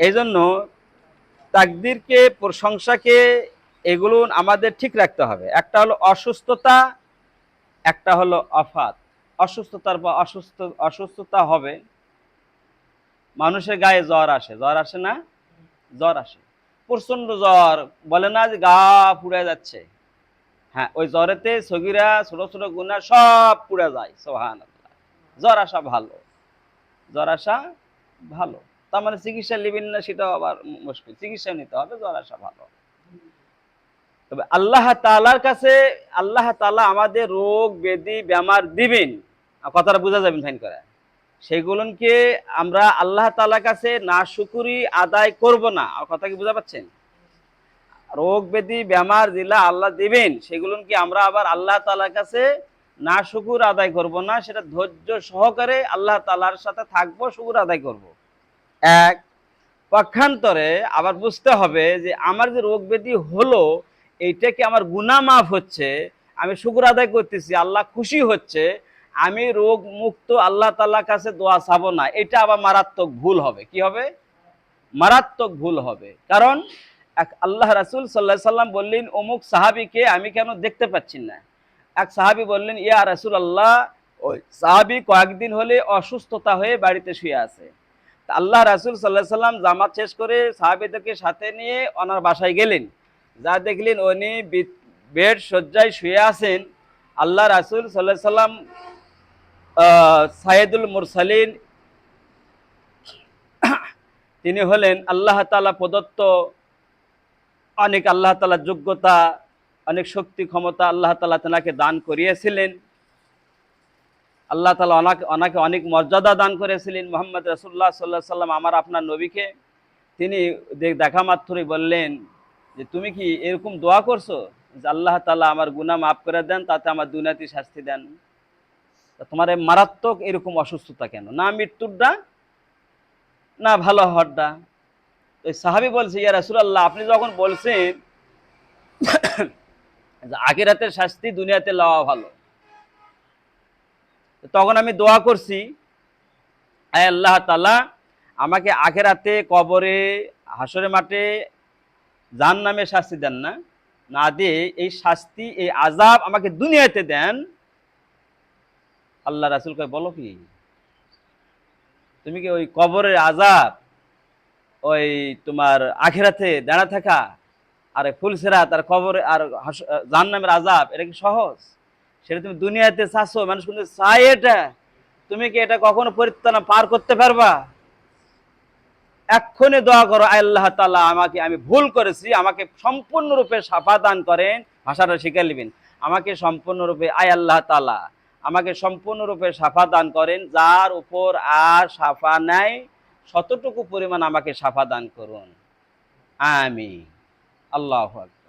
এই জন্য তাকদীরকে, প্রশংসাকে, এগুলো আমাদের ঠিক রাখতে হবে। একটা হলো অসুস্থতা, একটা হলো আফাত। অসুস্থতার বা অসুস্থতা হবে, মানুষের গায়ে জ্বর আসে, জ্বর আসে না? জ্বর আসে, প্রচন্ড জ্বর, বলে না যে গা পুড়ে যাচ্ছে। হ্যাঁ, ওই জ্বরেতে সগীরা ছোট ছোট গুনাহ সব পুড়ে যায়। সুবহানাল্লাহ। জ্বর আসা ভালো, জ্বর আসা ভালো। তার মানে চিকিৎসা নেবেন না সেটাও আবার মুশকিল, চিকিৎসা নিতে হবে, জ্বর আসা ভালো। তবে আল্লাহ তাআলার কাছে, আল্লাহ তাআলা আমাদের রোগ ব্যাধি বেমার দিবেন, কথাটা বোঝা যাবেন ফাইন করে, সেগুলোকে আমরা আল্লাহ তাআলার কাছে নাশুকরি আদায় করব না। কথা কি বুঝা পাচ্ছেন? রোগ ব্যাধি বেমার দিলা আল্লাহ দিবেন, সেগুলোকে আমরা আবার আল্লাহ তাআলার কাছে নাশুকুর আদায় করব না, সেটা ধৈর্য সহকারে আল্লাহ তাআলার সাথে থাকবো, শুকুর আদায় করব। এক পক্ষান্তরে আবার বুঝতে হবে যে আমার যে রোগ ব্যাধি হলো, এইটা কি আমার গুনাহ মাফ হচ্ছে, আমি শুকর আদায় করতেছি, আল্লাহ খুশি হচ্ছে, আমি রোগ মুক্ত আল্লাহ তাআলার কাছে দোয়া চাবো না, এটা আবার মারাত্মক ভুল হবে। কি হবে? মারাত্মক ভুল হবে। কারণ আল্লাহ রাসূল সাল্লাল্লাহু আলাইহি সাল্লাম বললেন, অমুক সাহাবীকে আমি কেন দেখতে পাচ্ছি না? এক সাহাবী বললেন, ইয়া রাসূলুল্লাহ, ওই সাহাবী কয়েকদিন হলে অসুস্থতা হয়ে বাড়িতে শুয়ে আছে। আল্লাহ রাসূল সাল্লাল্লাহু আলাইহি সাল্লাম জামাত শেষ করে সাহাবীদেরকে সাথে নিয়ে ওনার বাসায় গেলেন। যা দেখলেন উনি বেড শয্যায় শুয়ে আছেন। আল্লাহ রাসূল সাল্লাল্লাহু আলাইহি সাল্লাম সাইয়্যিদুল মুরসালিন, তিনি হলেন আল্লাহ তাআলা প্রদত্ত অনেক, আল্লাহ তাআলার যোগ্যতা, অনেক শক্তি ক্ষমতা আল্লাহ তাআলা তাকে দান করিয়েছিলেন। আল্লাহ তাআলা ওনাকে অনেক মর্যাদা দান করেছিলেন। মুহাম্মদ রাসূলুল্লাহ সাল্লাল্লাহু আলাইহি সাল্লাম, আমার আপনার নবীকে তিনি দেখা মাত্রই বললেন যে তুমি কি এরকম দোয়া করছো যে আল্লাহ তাআলা আমার গুনাহ মাফ করে দেন, তাতে আমার দুনিয়াতে শাস্তি দেন? তোমার এই মারাত্মক এরকম অসুস্থতা কেন? না মৃত্যুরটা, না ভালো হওয়ারটা। ওই সাহাবী বলছে, ইয়া রাসূলুল্লাহ, আপনি যখন বলছেন যে আখিরাতের শাস্তি দুনিয়াতে লওয়া ভালো, তখন আমি দোয়া করছি, আয় আল্লাহ তাআলা, আমাকে আখিরাতে, কবরে, হাসরের মাঠে জাহান্নামে শাস্তি দেন না, না দিয়ে এই শাস্তি, এই আযাব আমাকে দুনিয়াতে দেন। আল্লাহ রাসূল কয়, বলো কি, তুমি কি ওই কবরের আযাব, ওই তোমার আখিরাতে দাঁড়া থাকা, আর ফুলসিরাত আর কবরে আর জাহান্নামের আযাব, এটা কি সহজ? সেটা তুমি দুনিয়াতে চাচ্ছো, মানুষ কিন্তু চায় এটা, তুমি কি এটা কখনো পরিত্রাণ পার করতে পারবা? এক্ষুনি দোয়া করো, আল্লাহ তাআলা, আমাকে, আমি ভুল করেছি, আমাকে সম্পূর্ণরূপে শাফা দান করেন। ভাষাটা শিখে নেবেন, আমাকে সম্পূর্ণরূপে, আয় আল্লাহ তাআলা, আমাকে সম্পূর্ণরূপে শাফা দান করেন, যার উপর আর শাফা নাই, শতটুকু পরিমাণ আমাকে শাফা দান করুন। আমিন। আল্লাহু আকবার।